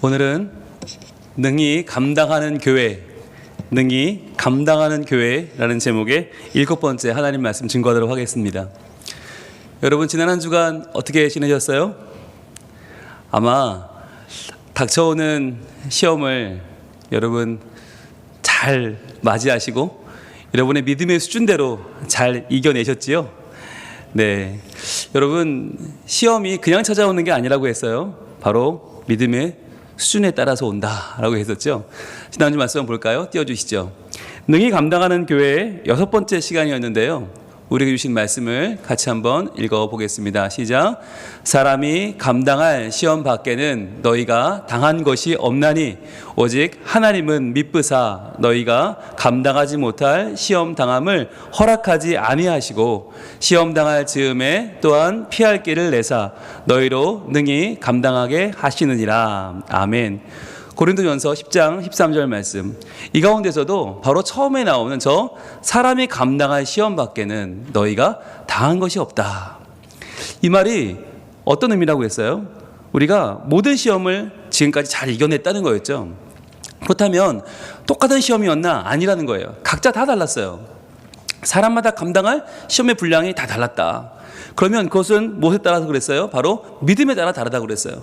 오늘은 능히 감당하는 교회, 능히 감당하는 교회라는 제목의 7번째 하나님 말씀 증거하도록 하겠습니다. 여러분, 지난 한 주간 어떻게 지내셨어요? 아마 닥쳐오는 시험을 여러분 잘 맞이하시고 여러분의 믿음의 수준대로 잘 이겨내셨지요? 네, 여러분 시험이 그냥 찾아오는 게 아니라고 했어요. 바로 믿음의 수준에 따라서 온다라고 했었죠. 지난주 말씀 한번 볼까요? 띄워주시죠. 능히 감당하는 교회의 6번째 시간이었는데요. 우리에게 주신 말씀을 같이 한번 읽어보겠습니다. 시작. 사람이 감당할 시험 밖에는 너희가 당한 것이 없나니 오직 하나님은 미쁘사 너희가 감당하지 못할 시험 당함을 허락하지 아니하시고 시험 당할 즈음에 또한 피할 길을 내사 너희로 능히 감당하게 하시느니라. 아멘. 고린도전서 10장 13절 말씀, 이 가운데서도 바로 처음에 나오는 저 사람이 감당할 시험 밖에는 너희가 당한 것이 없다. 이 말이 어떤 의미라고 했어요? 우리가 모든 시험을 지금까지 잘 이겨냈다는 거였죠. 그렇다면 똑같은 시험이었나? 아니라는 거예요. 각자 다 달랐어요. 사람마다 감당할 시험의 분량이 다 달랐다. 그러면 그것은 무엇에 따라서 그랬어요? 바로 믿음에 따라 다르다고 그랬어요.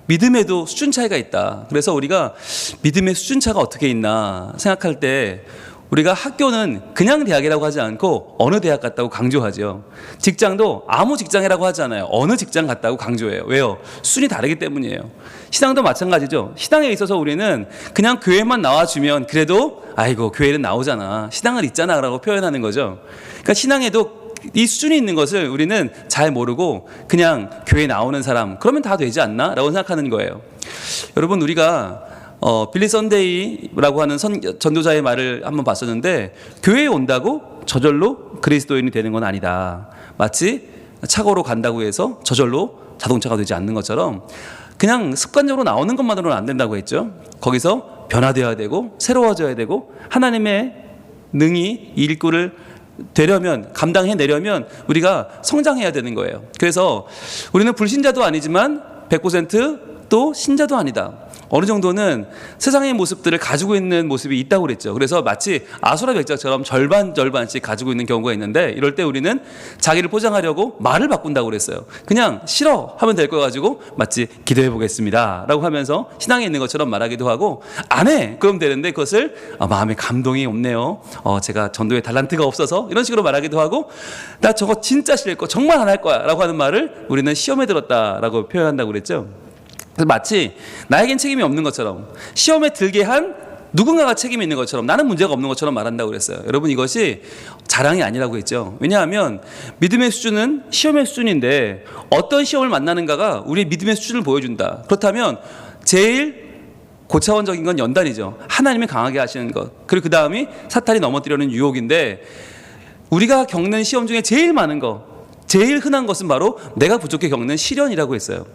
믿음에도 수준 차이가 있다. 그래서 우리가 믿음의 수준 차가 어떻게 있나 생각할 때 우리가 학교는 그냥 대학이라고 하지 않고 어느 대학 갔다고 강조하죠. 직장도 아무 직장이라고 하지 않아요. 어느 직장 갔다고 강조해요. 왜요? 수준이 다르기 때문이에요. 신앙도 마찬가지죠. 신앙에 있어서 우리는 그냥 교회만 나와주면 그래도 아이고 교회는 나오잖아, 신앙은 있잖아 라고 표현하는 거죠. 그러니까 신앙에도 이 수준이 있는 것을 우리는 잘 모르고 그냥 교회에 나오는 사람 그러면 다 되지 않나? 라고 생각하는 거예요. 여러분, 우리가 빌리 선데이라고 하는 전도자의 말을 한번 봤었는데, 교회에 온다고 저절로 그리스도인이 되는 건 아니다. 마치 차고로 간다고 해서 저절로 자동차가 되지 않는 것처럼 그냥 습관적으로 나오는 것만으로는 안 된다고 했죠. 거기서 변화되어야 되고 새로워져야 되고 하나님의 능히 이 일꾼을 되려면, 감당해내려면 우리가 성장해야 되는 거예요. 그래서 우리는 불신자도 아니지만 100%또 신자도 아니다. 어느 정도는 세상의 모습들을 가지고 있는 모습이 있다고 그랬죠. 그래서 마치 아수라 백작처럼 절반씩 가지고 있는 경우가 있는데, 이럴 때 우리는 자기를 포장하려고 말을 바꾼다고 그랬어요. 그냥 싫어 하면 될 거 가지고 마치 기도해 보겠습니다 라고 하면서 신앙에 있는 것처럼 말하기도 하고, 안 해 그럼 되는데 그것을 마음에 감동이 없네요, 제가 전도에 달란트가 없어서, 이런 식으로 말하기도 하고, 나 저거 진짜 싫을 거 정말 안 할 거야 라고 하는 말을 우리는 시험에 들었다라고 표현한다고 그랬죠. 그래서 마치 나에겐 책임이 없는 것처럼, 시험에 들게 한 누군가가 책임이 있는 것처럼, 나는 문제가 없는 것처럼 말한다고 그랬어요. 여러분, 이것이 자랑이 아니라고 했죠. 왜냐하면 믿음의 수준은 시험의 수준인데 어떤 시험을 만나는가가 우리의 믿음의 수준을 보여준다. 그렇다면 제일 고차원적인 건 연단이죠. 하나님이 강하게 하시는 것, 그리고 그 다음이 사탄이 넘어뜨려는 유혹인데, 우리가 겪는 시험 중에 제일 많은 것, 제일 흔한 것은 바로 내가 부족해 겪는 시련이라고 했어요.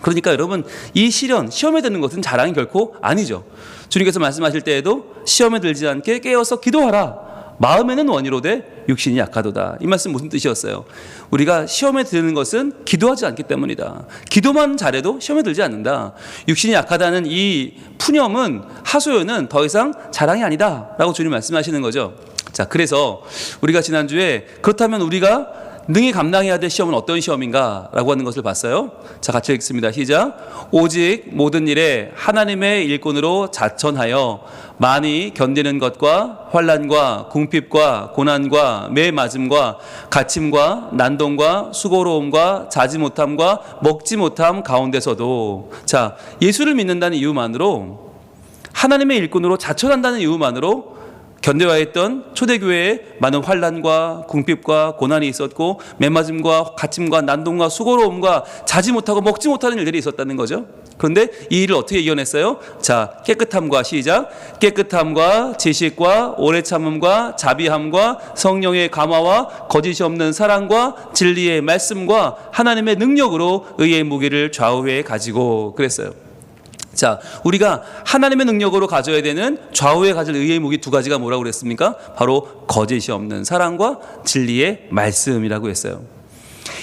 그러니까 여러분, 이 시험에 드는 것은 자랑이 결코 아니죠. 주님께서 말씀하실 때에도 시험에 들지 않게 깨어서 기도하라. 마음에는 원이로되 육신이 약하도다. 이 말씀 무슨 뜻이었어요? 우리가 시험에 드는 것은 기도하지 않기 때문이다. 기도만 잘해도 시험에 들지 않는다. 육신이 약하다는 이 푸념은, 하소연은 더 이상 자랑이 아니다 라고 주님 말씀하시는 거죠. 자, 그래서 우리가 지난주에 그렇다면 우리가 능히 감당해야 될 시험은 어떤 시험인가 라고 하는 것을 봤어요. 자, 같이 읽습니다. 시작. 오직 모든 일에 하나님의 일꾼으로 자천하여 많이 견디는 것과 환난과 궁핍과 고난과 매맞음과 갇힘과 난동과 수고로움과 자지 못함과 먹지 못함 가운데서도, 자, 예수를 믿는다는 이유만으로, 하나님의 일꾼으로 자천한다는 이유만으로 견뎌야 했던 초대교회에 많은 환난과 궁핍과 고난이 있었고, 매맞음과 갇힘과 난동과 수고로움과 자지 못하고 먹지 못하는 일들이 있었다는 거죠. 그런데 이 일을 어떻게 이겨냈어요? 자, 깨끗함과, 시작. 깨끗함과 지식과 오래 참음과 자비함과 성령의 감화와 거짓이 없는 사랑과 진리의 말씀과 하나님의 능력으로 의의 무기를 좌우에 가지고, 그랬어요. 자, 우리가 하나님의 능력으로 가져야 되는 좌우에 가질 의의 무기 두 가지가 뭐라고 그랬습니까? 바로 거짓이 없는 사랑과 진리의 말씀이라고 했어요.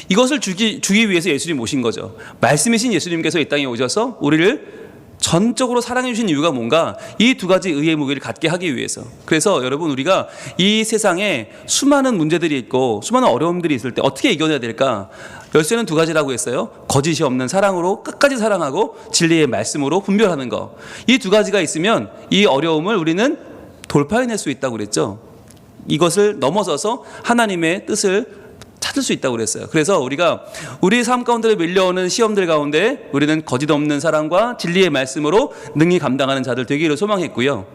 이것을 주기 위해서 예수님 오신 거죠. 말씀이신 예수님께서 이 땅에 오셔서 우리를 전적으로 사랑해 주신 이유가 뭔가? 이 두 가지 의의 무게를 갖게 하기 위해서. 그래서 여러분, 우리가 이 세상에 수많은 문제들이 있고 수많은 어려움들이 있을 때 어떻게 이겨내야 될까? 열쇠는 두 가지라고 했어요. 거짓이 없는 사랑으로 끝까지 사랑하고 진리의 말씀으로 분별하는 거. 이 두 가지가 있으면 이 어려움을 우리는 돌파해낼 수 있다고 그랬죠. 이것을 넘어서서 하나님의 뜻을 찾을 수 있다고 그랬어요. 그래서 우리가 우리 삶 가운데 밀려오는 시험들 가운데 우리는 거짓 없는 사랑과 진리의 말씀으로 능히 감당하는 자들 되기를 소망했고요.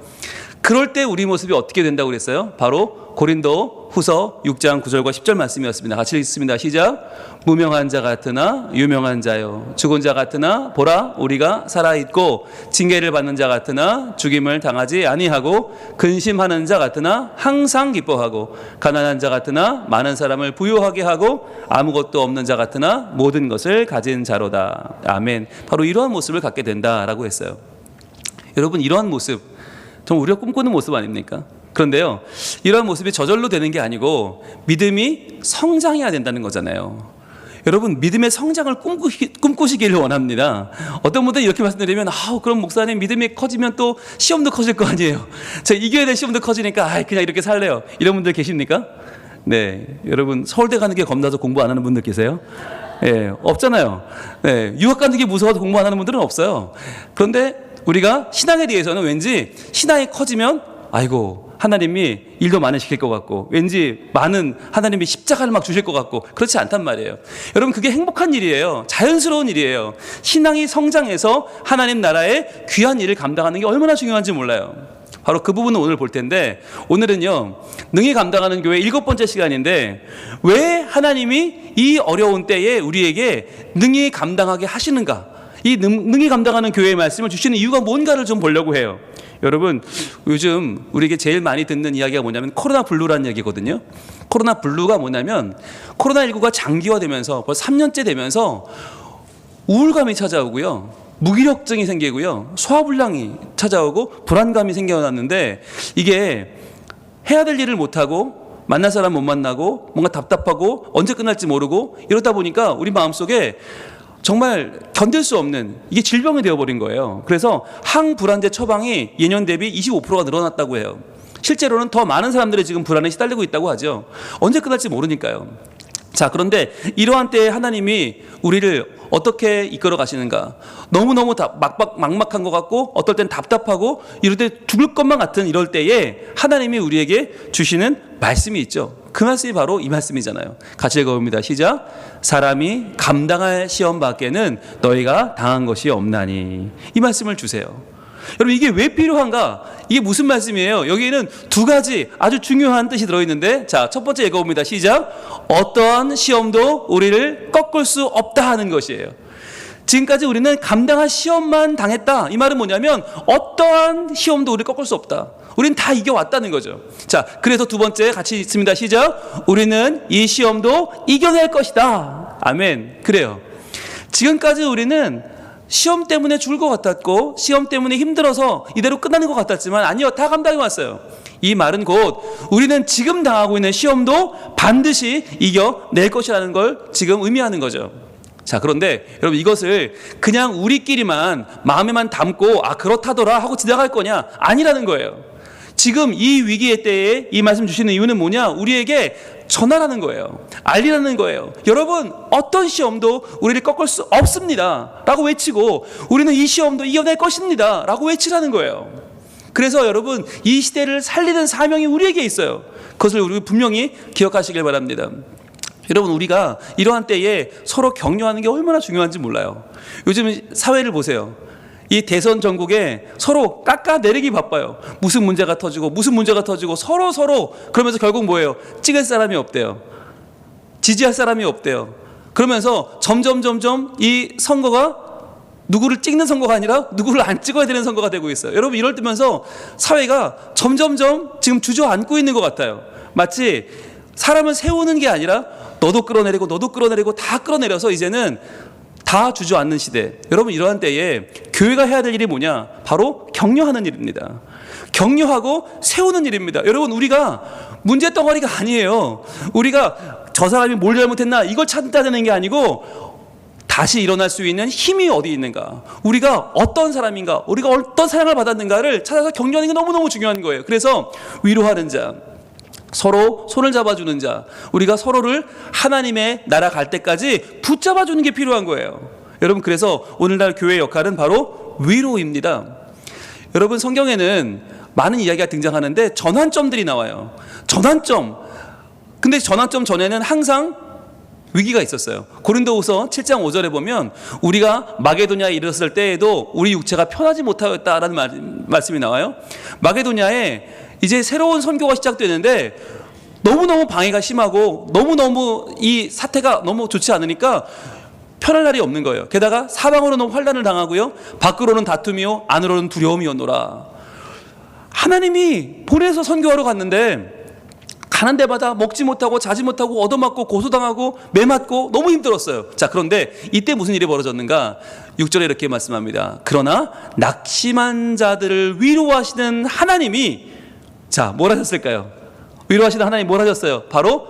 그럴 때 우리 모습이 어떻게 된다고 그랬어요? 바로 고린도 후서 6장 9절과 10절 말씀이었습니다. 같이 읽습니다. 시작. 무명한 자 같으나 유명한 자요, 죽은 자 같으나 보라 우리가 살아있고, 징계를 받는 자 같으나 죽임을 당하지 아니하고, 근심하는 자 같으나 항상 기뻐하고, 가난한 자 같으나 많은 사람을 부유하게 하고, 아무것도 없는 자 같으나 모든 것을 가진 자로다. 아멘. 바로 이러한 모습을 갖게 된다라고 했어요. 여러분, 이러한 모습 정말 우리가 꿈꾸는 모습 아닙니까? 그런데요, 이러한 모습이 저절로 되는 게 아니고 믿음이 성장해야 된다는 거잖아요. 여러분, 믿음의 성장을 꿈꾸시기를 원합니다. 어떤 분들은 이렇게 말씀드리면, 그럼 목사님 믿음이 커지면 또 시험도 커질 거 아니에요. 제가 이겨야 될 시험도 커지니까 그냥 이렇게 살래요. 이런 분들 계십니까? 네, 여러분, 서울대 가는 게 겁나서 공부 안 하는 분들 계세요? 네, 없잖아요. 네, 유학 가는 게 무서워서 공부 안 하는 분들은 없어요. 그런데 우리가 신앙에 대해서는 왠지 신앙이 커지면 아이고 하나님이 일도 많으실 것 같고, 왠지 많은 하나님이 십자가를 막 주실 것 같고, 그렇지 않단 말이에요. 여러분, 그게 행복한 일이에요. 자연스러운 일이에요. 신앙이 성장해서 하나님 나라의 귀한 일을 감당하는 게 얼마나 중요한지 몰라요. 바로 그 부분을 오늘 볼 텐데, 오늘은요 능히 감당하는 교회 7번째 시간인데, 왜 하나님이 이 어려운 때에 우리에게 능히 감당하게 하시는가, 이 능히 감당하는 교회의 말씀을 주시는 이유가 뭔가를 좀 보려고 해요. 여러분, 요즘 우리에게 제일 많이 듣는 이야기가 뭐냐면 코로나 블루라는 얘기거든요. 코로나 블루가 뭐냐면, 코로나19가 장기화되면서 벌써 3년째 되면서 우울감이 찾아오고요, 무기력증이 생기고요, 소화불량이 찾아오고 불안감이 생겨났는데, 이게 해야 될 일을 못하고 만날 사람 못 만나고 뭔가 답답하고 언제 끝날지 모르고 이러다 보니까 우리 마음속에 정말 견딜 수 없는, 이게 질병이 되어버린 거예요. 그래서 항불안제 처방이 예년 대비 25%가 늘어났다고 해요. 실제로는 더 많은 사람들이 지금 불안에 시달리고 있다고 하죠. 언제 끝날지 모르니까요. 자, 그런데 이러한 때에 하나님이 우리를 어떻게 이끌어 가시는가? 너무너무 막막한 것 같고, 어떨 땐 답답하고, 이럴 때 죽을 것만 같은 이럴 때에 하나님이 우리에게 주시는 말씀이 있죠. 그 말씀이 바로 이 말씀이잖아요. 같이 읽어봅니다. 시작. 사람이 감당할 시험 밖에는 너희가 당한 것이 없나니. 이 말씀을 주세요. 여러분, 이게 왜 필요한가? 이게 무슨 말씀이에요? 여기에는 두 가지 아주 중요한 뜻이 들어있는데, 자, 첫 번째 읽어봅니다. 시작. 어떠한 시험도 우리를 꺾을 수 없다 하는 것이에요. 지금까지 우리는 감당할 시험만 당했다. 이 말은 뭐냐면 어떠한 시험도 우리를 꺾을 수 없다. 우리는 다 이겨왔다는 거죠. 자, 그래서 두 번째 같이 읽습니다. 시작. 우리는 이 시험도 이겨낼 것이다. 아멘. 그래요. 지금까지 우리는 시험 때문에 죽을 것 같았고, 시험 때문에 힘들어서 이대로 끝나는 것 같았지만, 아니요, 다 감당해 왔어요. 이 말은 곧 우리는 지금 당하고 있는 시험도 반드시 이겨낼 것이라는 걸 지금 의미하는 거죠. 자, 그런데 여러분, 이것을 그냥 우리끼리만 마음에만 담고 그렇다더라 하고 지나갈 거냐? 아니라는 거예요. 지금 이 위기의 때에 이 말씀 주시는 이유는 뭐냐? 우리에게 전하라는 거예요. 알리라는 거예요. 여러분, 어떤 시험도 우리를 꺾을 수 없습니다 라고 외치고, 우리는 이 시험도 이겨낼 것입니다 라고 외치라는 거예요. 그래서 여러분, 이 시대를 살리는 사명이 우리에게 있어요. 그것을 우리 분명히 기억하시길 바랍니다. 여러분, 우리가 이러한 때에 서로 격려하는 게 얼마나 중요한지 몰라요. 요즘 사회를 보세요. 이 대선 전국에 서로 깎아내리기 바빠요. 무슨 문제가 터지고 서로 그러면서 결국 뭐예요? 찍을 사람이 없대요. 지지할 사람이 없대요. 그러면서 점점 이 선거가 누구를 찍는 선거가 아니라 누구를 안 찍어야 되는 선거가 되고 있어요. 여러분, 이럴 때면서 사회가 점점 지금 주저앉고 있는 것 같아요. 마치 사람을 세우는 게 아니라 너도 끌어내리고 다 끌어내려서 이제는 다 주저앉는 시대. 여러분, 이러한 때에 교회가 해야 될 일이 뭐냐? 바로 격려하는 일입니다. 격려하고 세우는 일입니다. 여러분, 우리가 문제덩어리가 아니에요. 우리가 저 사람이 뭘 잘못했나 이걸 찾아내는 게 아니고, 다시 일어날 수 있는 힘이 어디 있는가, 우리가 어떤 사람인가, 우리가 어떤 사랑을 받았는가를 찾아서 격려하는 게 너무너무 중요한 거예요. 그래서 위로하는 자, 서로 손을 잡아주는 자, 우리가 서로를 하나님의 나라 갈 때까지 붙잡아주는 게 필요한 거예요. 여러분, 그래서 오늘날 교회의 역할은 바로 위로입니다. 여러분, 성경에는 많은 이야기가 등장하는데 전환점들이 나와요. 전환점. 근데 전환점 전에는 항상 위기가 있었어요. 고린도후서 7장 5절에 보면 우리가 마게도냐에 이르렀을 때에도 우리 육체가 편하지 못하였다라는 말씀이 나와요. 마게도냐에 이제 새로운 선교가 시작되는데 너무너무 방해가 심하고 너무너무 이 사태가 너무 좋지 않으니까 편할 날이 없는 거예요. 게다가 사방으로는 환난을 당하고요, 밖으로는 다툼이요 안으로는 두려움이었노라. 하나님이 보내서 선교하러 갔는데 가는 데마다 먹지 못하고 자지 못하고 얻어맞고 고소당하고 매맞고 너무 힘들었어요. 자, 그런데 이때 무슨 일이 벌어졌는가? 6절에 이렇게 말씀합니다. 그러나 낙심한 자들을 위로하시는 하나님이, 자, 뭘 하셨을까요? 위로하시는 하나님 뭘 하셨어요? 바로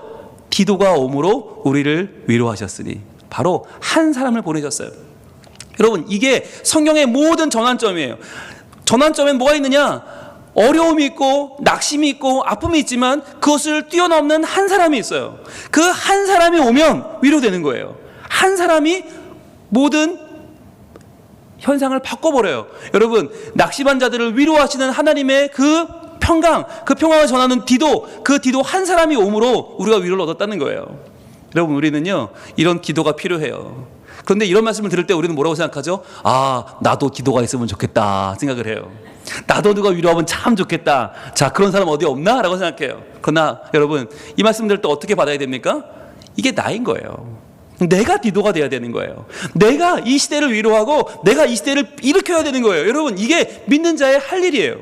디도가 오므로 우리를 위로하셨으니, 바로 한 사람을 보내셨어요. 여러분, 이게 성경의 모든 전환점이에요. 전환점엔 뭐가 있느냐? 어려움이 있고 낙심이 있고 아픔이 있지만 그것을 뛰어넘는 한 사람이 있어요. 그 한 사람이 오면 위로되는 거예요. 한 사람이 모든 현상을 바꿔버려요. 여러분, 낙심한 자들을 위로하시는 하나님의 그 평강을 전하는 디도, 그 디도 한 사람이 오므로 우리가 위로를 얻었다는 거예요. 여러분, 우리는요 이런 기도가 필요해요. 그런데 이런 말씀을 들을 때 우리는 뭐라고 생각하죠? 아, 나도 기도가 있으면 좋겠다 생각을 해요. 나도 누가 위로하면 참 좋겠다. 자, 그런 사람 어디 없나? 라고 생각해요. 그러나 여러분, 이 말씀 들을 때 어떻게 받아야 됩니까? 이게 나인 거예요. 내가 디도가 돼야 되는 거예요. 내가 이 시대를 위로하고 내가 이 시대를 일으켜야 되는 거예요. 여러분, 이게 믿는 자의 할 일이에요.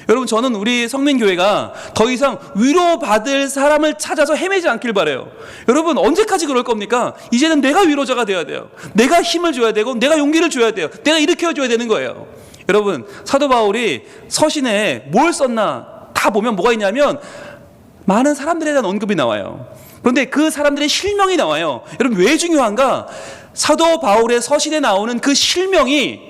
여러분, 저는 우리 성민교회가 더 이상 위로받을 사람을 찾아서 헤매지 않길 바라요. 여러분, 언제까지 그럴 겁니까? 이제는 내가 위로자가 돼야 돼요. 내가 힘을 줘야 되고 내가 용기를 줘야 돼요. 내가 일으켜줘야 되는 거예요. 여러분, 사도 바울이 서신에 뭘 썼나 다 보면 뭐가 있냐면 많은 사람들에 대한 언급이 나와요. 그런데 그 사람들의 실명이 나와요. 여러분, 왜 중요한가? 사도 바울의 서신에 나오는 그 실명이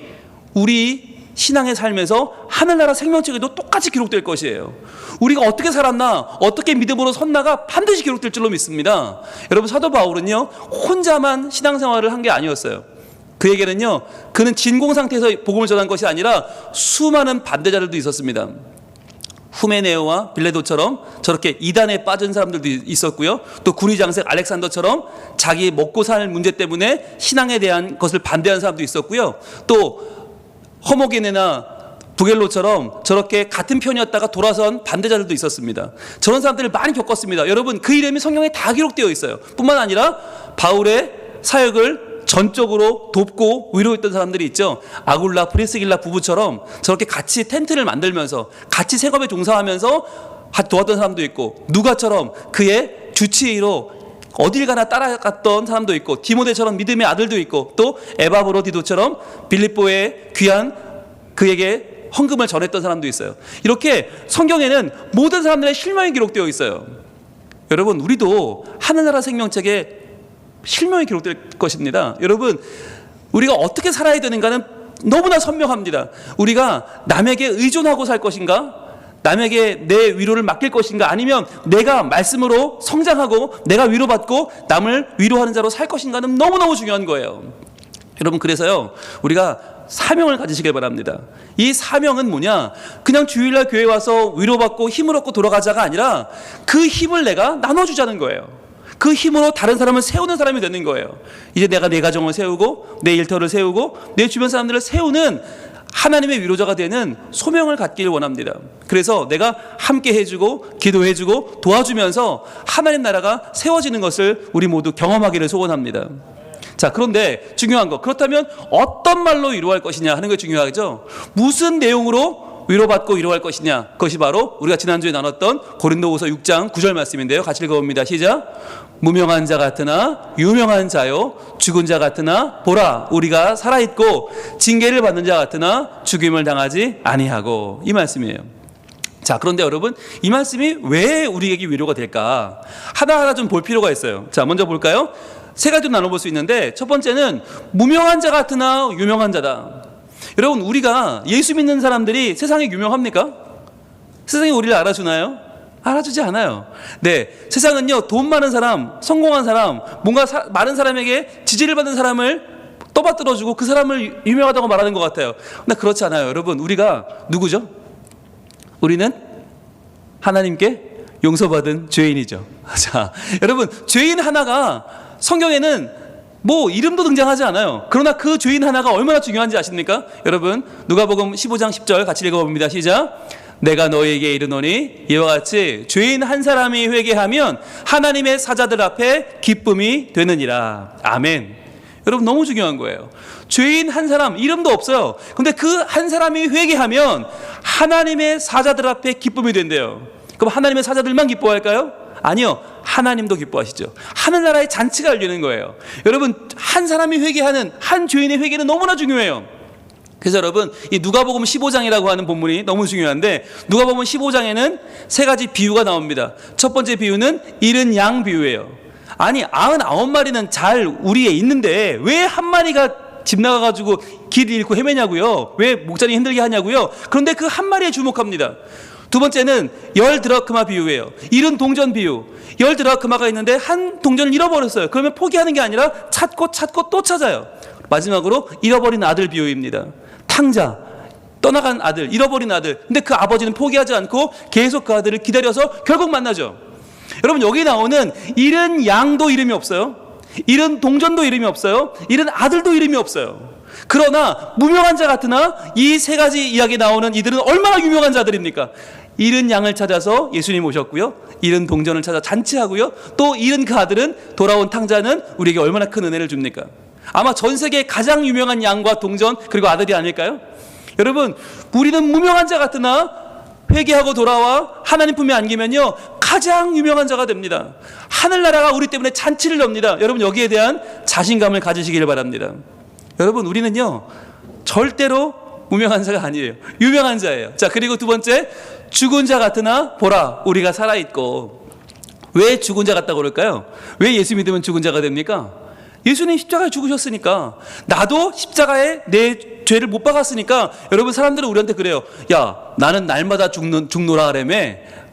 우리 신앙의 삶에서 하늘나라 생명책에도 똑같이 기록될 것이에요. 우리가 어떻게 살았나, 어떻게 믿음으로 섰나가 반드시 기록될 줄로 믿습니다. 여러분, 사도 바울은요 혼자만 신앙생활을 한 게 아니었어요. 그에게는요, 그는 진공 상태에서 복음을 전한 것이 아니라 수많은 반대자들도 있었습니다. 후메네오와 빌레도처럼 저렇게 이단에 빠진 사람들도 있었고요, 또 군의장색 알렉산더처럼 자기 먹고 살 문제 때문에 신앙에 대한 것을 반대하는 사람도 있었고요, 또 허모게네나 부겔로처럼 저렇게 같은 편이었다가 돌아선 반대자들도 있었습니다. 저런 사람들을 많이 겪었습니다. 여러분, 그 이름이 성경에 다 기록되어 있어요. 뿐만 아니라 바울의 사역을 전적으로 돕고 위로했던 사람들이 있죠. 아굴라, 프리스길라 부부처럼 저렇게 같이 텐트를 만들면서 같이 색업에 종사하면서 도왔던 사람도 있고, 누가처럼 그의 주치의로 어딜 가나 따라갔던 사람도 있고, 디모데처럼 믿음의 아들도 있고, 또 에바브로디도처럼 빌립보의 귀한 그에게 헌금을 전했던 사람도 있어요. 이렇게 성경에는 모든 사람들의 실명이 기록되어 있어요. 여러분, 우리도 하늘나라 생명책에 실명이 기록될 것입니다. 여러분, 우리가 어떻게 살아야 되는가는 너무나 선명합니다. 우리가 남에게 의존하고 살 것인가, 남에게 내 위로를 맡길 것인가, 아니면 내가 말씀으로 성장하고 내가 위로받고 남을 위로하는 자로 살 것인가는 너무너무 중요한 거예요. 여러분, 그래서요 우리가 사명을 가지시길 바랍니다. 이 사명은 뭐냐? 그냥 주일날 교회 와서 위로받고 힘을 얻고 돌아가자가 아니라 그 힘을 내가 나눠주자는 거예요. 그 힘으로 다른 사람을 세우는 사람이 되는 거예요. 이제 내가 내 가정을 세우고 내 일터를 세우고 내 주변 사람들을 세우는 하나님의 위로자가 되는 소명을 갖기를 원합니다. 그래서 내가 함께 해주고 기도해주고 도와주면서 하나님 나라가 세워지는 것을 우리 모두 경험하기를 소원합니다. 자, 그런데 중요한 거, 그렇다면 어떤 말로 위로할 것이냐 하는 게 중요하죠. 무슨 내용으로 위로받고 위로할 것이냐, 그것이 바로 우리가 지난주에 나눴던 고린도후서 6장 9절 말씀인데요. 같이 읽어봅니다. 시작. 무명한 자 같으나 유명한 자요, 죽은 자 같으나 보라 우리가 살아있고 징계를 받는 자 같으나 죽임을 당하지 아니하고, 이 말씀이에요. 자, 그런데 여러분, 이 말씀이 왜 우리에게 위로가 될까? 하나하나 좀 볼 필요가 있어요. 자, 먼저 볼까요? 세 가지로 나눠볼 수 있는데, 첫 번째는 무명한 자 같으나 유명한 자다. 여러분, 우리가 예수 믿는 사람들이 세상에 유명합니까? 세상이 우리를 알아주나요? 알아주지 않아요. 네, 세상은요, 돈 많은 사람, 성공한 사람, 뭔가 많은 사람에게 지지를 받는 사람을 떠받들어주고 그 사람을 유명하다고 말하는 것 같아요. 근데 그렇지 않아요. 여러분, 우리가 누구죠? 우리는 하나님께 용서받은 죄인이죠. 자, 여러분, 죄인 하나가 성경에는 뭐 이름도 등장하지 않아요. 그러나 그 죄인 하나가 얼마나 중요한지 아십니까? 여러분, 누가복음 15장 10절 같이 읽어봅니다. 시작. 내가 너희에게 이르노니 이와 같이 죄인 한 사람이 회개하면 하나님의 사자들 앞에 기쁨이 되느니라. 아멘. 여러분, 너무 중요한 거예요. 죄인 한 사람, 이름도 없어요. 근데 그 한 사람이 회개하면 하나님의 사자들 앞에 기쁨이 된대요. 그럼 하나님의 사자들만 기뻐할까요? 아니요, 하나님도 기뻐하시죠. 하늘나라의 잔치가 열리는 거예요. 여러분, 한 사람이 회개하는, 한 죄인의 회개는 너무나 중요해요. 그래서 여러분, 이 누가복음 15장이라고 하는 본문이 너무 중요한데, 누가복음 15장에는 세 가지 비유가 나옵니다. 첫 번째 비유는 잃은 양 비유예요. 아니, 99마리는 잘 우리에 있는데 왜 한 마리가 집 나가가지고 길 잃고 헤매냐고요? 왜 목자리 힘들게 하냐고요? 그런데 그 한 마리에 주목합니다. 두 번째는 10드라크마 비유예요. 잃은 동전 비유. 10드라크마가 있는데 한 동전을 잃어버렸어요. 그러면 포기하는 게 아니라 찾고 또 찾아요. 마지막으로 잃어버린 아들 비유입니다. 탕자, 떠나간 아들, 잃어버린 아들. 근데 그 아버지는 포기하지 않고 계속 그 아들을 기다려서 결국 만나죠. 여러분, 여기 나오는 잃은 양도 이름이 없어요. 잃은 동전도 이름이 없어요. 잃은 아들도 이름이 없어요. 그러나 무명한 자 같으나 이 세 가지 이야기 나오는 이들은 얼마나 유명한 자들입니까? 잃은 양을 찾아서 예수님 오셨고요, 잃은 동전을 찾아 잔치하고요, 또 잃은 그 아들은, 돌아온 탕자는 우리에게 얼마나 큰 은혜를 줍니까? 아마 전 세계에 가장 유명한 양과 동전 그리고 아들이 아닐까요? 여러분, 우리는 무명한 자 같으나 회개하고 돌아와 하나님 품에 안기면요, 가장 유명한 자가 됩니다. 하늘나라가 우리 때문에 잔치를 엽니다. 여러분, 여기에 대한 자신감을 가지시길 바랍니다. 여러분, 우리는요, 절대로 무명한 자가 아니에요. 유명한 자예요. 자, 그리고 두 번째, 죽은 자 같으나 보라, 우리가 살아있고. 왜 죽은 자 같다고 그럴까요? 왜 예수 믿으면 죽은 자가 됩니까? 예수님 십자가에 죽으셨으니까. 나도 십자가에 내 죄를 못 박았으니까. 여러분, 사람들은 우리한테 그래요. 야, 나는 날마다 죽노라 하라며,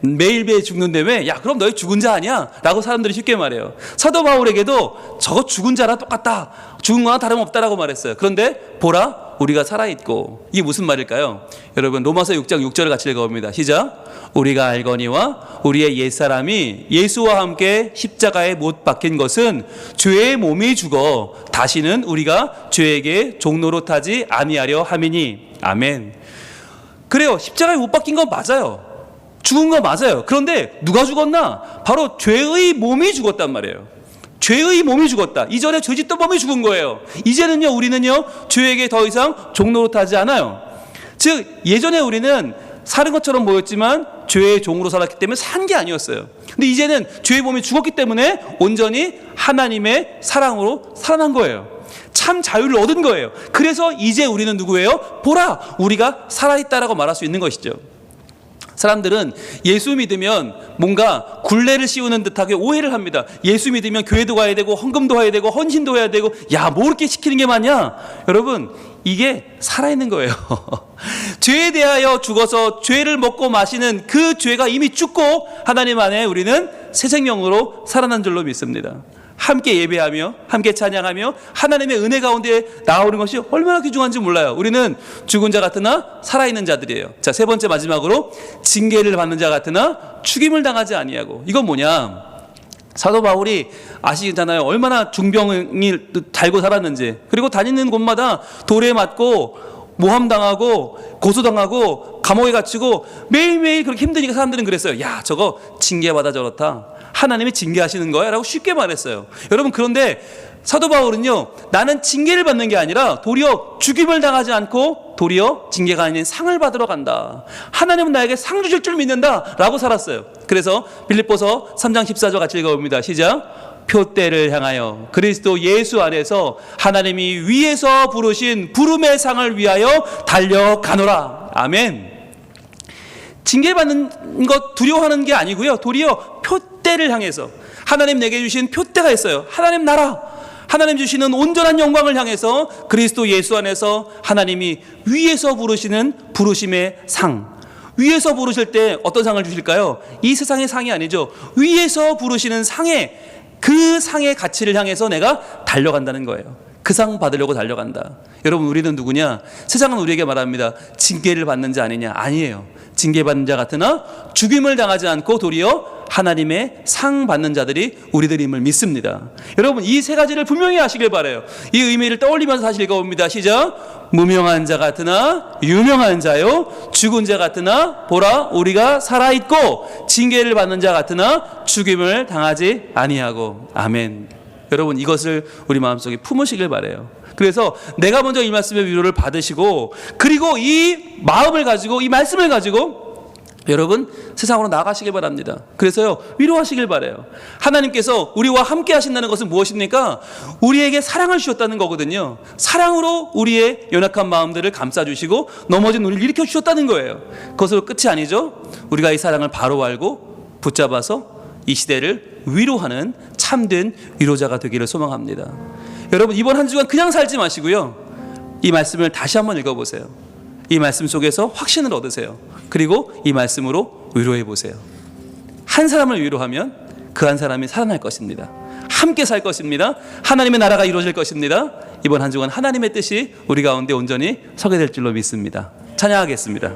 매일매일 죽는다며, 야, 그럼 너희 죽은 자 아니야? 라고 사람들이 쉽게 말해요. 사도 바울에게도 저거 죽은 자랑 똑같다, 죽은 거나 다름없다라고 말했어요. 그런데 보라, 우리가 살아있고. 이게 무슨 말일까요? 여러분, 로마서 6장 6절을 같이 읽어봅니다. 시작. 우리가 알거니와 우리의 옛사람이 예수와 함께 십자가에 못 박힌 것은 죄의 몸이 죽어 다시는 우리가 죄에게 종노릇 하지 아니하려 함이니. 아멘. 그래요, 십자가에 못 박힌 건 맞아요. 죽은 거 맞아요. 그런데 누가 죽었나? 바로 죄의 몸이 죽었단 말이에요. 죄의 몸이 죽었다. 이전에 죄짓던 몸이 죽은 거예요. 이제는요, 우리는요, 죄에게 더 이상 종노릇하지 않아요. 즉, 예전에 우리는 사는 것처럼 보였지만 죄의 종으로 살았기 때문에 산 게 아니었어요. 근데 이제는 죄의 몸이 죽었기 때문에 온전히 하나님의 사랑으로 살아난 거예요. 참 자유를 얻은 거예요. 그래서 이제 우리는 누구예요? 보라, 우리가 살아있다라고 말할 수 있는 것이죠. 사람들은 예수 믿으면 뭔가 굴레를 씌우는 듯하게 오해를 합니다. 예수 믿으면 교회도 가야 되고 헌금도 해야 되고 헌신도 해야 되고, 야, 뭐 그렇게 시키는 게 많냐? 여러분, 이게 살아있는 거예요. 죄에 대하여 죽어서 죄를 먹고 마시는 그 죄가 이미 죽고 하나님 안에 우리는 새 생명으로 살아난 줄로 믿습니다. 함께 예배하며 함께 찬양하며 하나님의 은혜 가운데 나오는 것이 얼마나 귀중한지 몰라요. 우리는 죽은 자 같으나 살아있는 자들이에요. 자, 세 번째, 마지막으로 징계를 받는 자 같으나 죽임을 당하지 아니하고. 이건 뭐냐? 사도 바울이 아시잖아요. 얼마나 중병을 달고 살았는지. 그리고 다니는 곳마다 돌에 맞고 모함당하고 고소당하고 감옥에 갇히고 매일매일 그렇게 힘드니까 사람들은 그랬어요. 야, 저거 징계받아 저렇다, 하나님이 징계하시는 거야 라고 쉽게 말했어요. 여러분, 그런데 사도 바울은요, 나는 징계를 받는 게 아니라 도리어 죽임을 당하지 않고 도리어 징계가 아닌 상을 받으러 간다, 하나님은 나에게 상 주실 줄 믿는다 라고 살았어요. 그래서 빌립보서 3장 14절 같이 읽어봅니다. 시작. 표대를 향하여 그리스도 예수 안에서 하나님이 위에서 부르신 부름의 상을 위하여 달려가노라. 아멘. 징계받는 것 두려워하는 게 아니고요, 도리어 표대를 향해서 하나님 내게 주신 표대가 있어요. 하나님 나라, 하나님 주시는 온전한 영광을 향해서 그리스도 예수 안에서 하나님이 위에서 부르시는 부르심의 상, 위에서 부르실 때 어떤 상을 주실까요? 이 세상의 상이 아니죠. 위에서 부르시는 상에, 그 상의 가치를 향해서 내가 달려간다는 거예요. 그 상 받으려고 달려간다. 여러분, 우리는 누구냐? 세상은 우리에게 말합니다. 징계를 받는 자 아니냐? 아니에요. 징계받는 자 같으나 죽임을 당하지 않고 도리어 하나님의 상 받는 자들이 우리들임을 믿습니다. 여러분, 이 세 가지를 분명히 아시길 바라요. 이 의미를 떠올리면서 다시 읽어봅니다. 시작. 무명한 자 같으나 유명한 자요, 죽은 자 같으나 보라 우리가 살아있고, 징계를 받는 자 같으나 죽임을 당하지 아니하고. 아멘. 여러분, 이것을 우리 마음속에 품으시길 바라요. 그래서 내가 먼저 이 말씀의 위로를 받으시고, 그리고 이 마음을 가지고, 이 말씀을 가지고 여러분 세상으로 나가시길 바랍니다. 그래서요, 위로하시길 바라요. 하나님께서 우리와 함께 하신다는 것은 무엇입니까? 우리에게 사랑을 주셨다는 거거든요. 사랑으로 우리의 연약한 마음들을 감싸주시고 넘어진 우리를 일으켜 주셨다는 거예요. 그것으로 끝이 아니죠. 우리가 이 사랑을 바로 알고 붙잡아서 이 시대를 위로하는 참된 위로자가 되기를 소망합니다. 여러분, 이번 한 주간 그냥 살지 마시고요, 이 말씀을 다시 한번 읽어보세요. 이 말씀 속에서 확신을 얻으세요. 그리고 이 말씀으로 위로해 보세요. 한 사람을 위로하면 그 한 사람이 살아날 것입니다. 함께 살 것입니다. 하나님의 나라가 이루어질 것입니다. 이번 한 주간 하나님의 뜻이 우리 가운데 온전히 서게 될 줄로 믿습니다. 찬양하겠습니다.